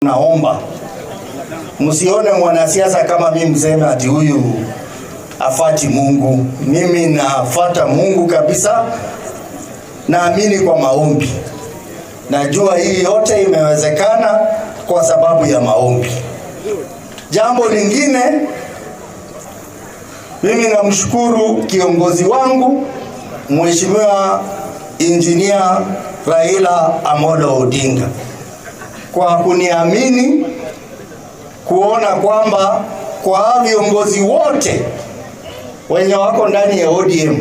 Naomba msione mwanasiasa kama mimi mseme ati huyu afati Mungu. Mimi nafuata Mungu kabisa. Naamini kwa maombi. Najua hii yote imewezekana kwa sababu ya maombi. Jambo lingine, mimi namshukuru kiongozi wangu Mheshimiwa Engineer Raila Amolo Odinga kwa kuniamini, kuona kwamba kwa viongozi wote wenye wako ndani ya ODM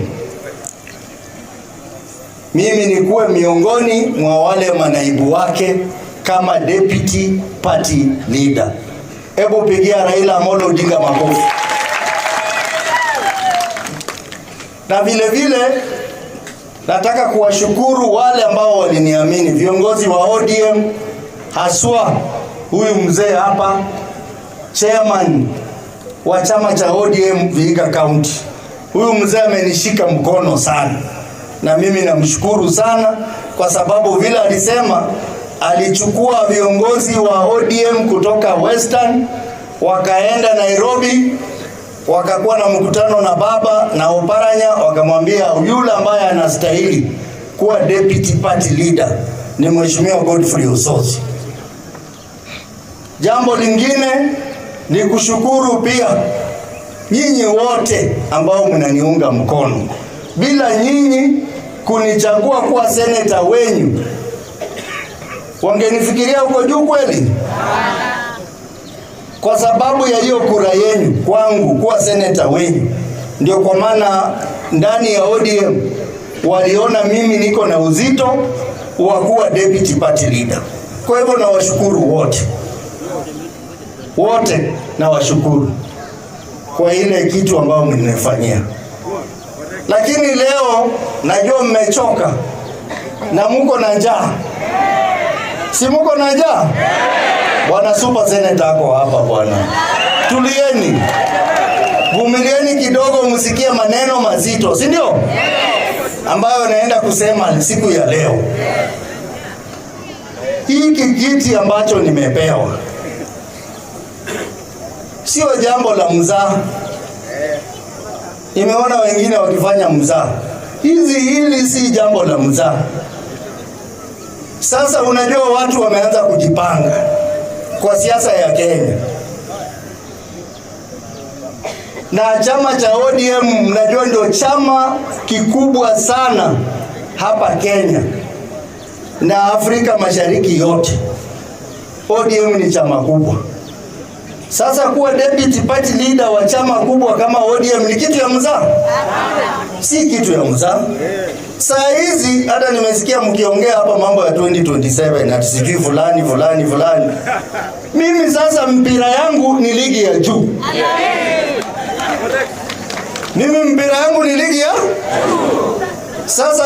mimi nikuwe miongoni mwa wale manaibu wake kama deputy party leader. Hebu pigia Raila Amolo Odinga makofi. Na vile vile nataka kuwashukuru wale ambao waliniamini, viongozi wa ODM, haswa huyu mzee hapa, chairman wa chama cha ODM Vihiga County. Huyu mzee amenishika mkono sana, na mimi namshukuru sana kwa sababu vile alisema, alichukua viongozi wa ODM kutoka Western wakaenda Nairobi, wakakuwa na mkutano na baba na Oparanya, wakamwambia yule ambaye anastahili kuwa deputy party leader ni Mheshimiwa Godfrey Osotsi. Jambo lingine ni kushukuru pia nyinyi wote ambao mnaniunga mkono. Bila nyinyi kunichagua kuwa senator wenyu, wangenifikiria huko juu kweli? Kwa sababu ya hiyo kura yenu kwangu kuwa senator wenyu, ndio kwa maana ndani ya ODM waliona mimi niko na uzito wa kuwa deputy party leader. Kwa hivyo nawashukuru wote nawashukuru kwa ile kitu ambayo mmenifanyia. Lakini leo najua mmechoka na mko na njaa. Si mko na njaa? Bwana super senator ako hapa bwana. Tulieni. Vumilieni kidogo msikie maneno mazito, si ndio? Ambayo naenda kusema siku ya leo. Hiki kiti ambacho nimepewa sio jambo la mzaha. Nimeona wengine wakifanya mzaha. Hili si jambo la mzaha. Sasa unajua watu wameanza kujipanga kwa siasa ya Kenya. Na chama cha ODM mnajua ndio chama kikubwa sana hapa Kenya na Afrika Mashariki yote. ODM ni chama kubwa. Sasa kuwa deputy party leader wa chama kubwa kama ODM ni kitu ya mzaha? Si kitu ya mzaha. Saa hizi hata nimesikia mkiongea hapa mambo ya 2027 ati sijui fulani. Mimi sasa mpira yangu ni ligi ya juu. Mimi mpira yangu ni ligi ya juu. Sasa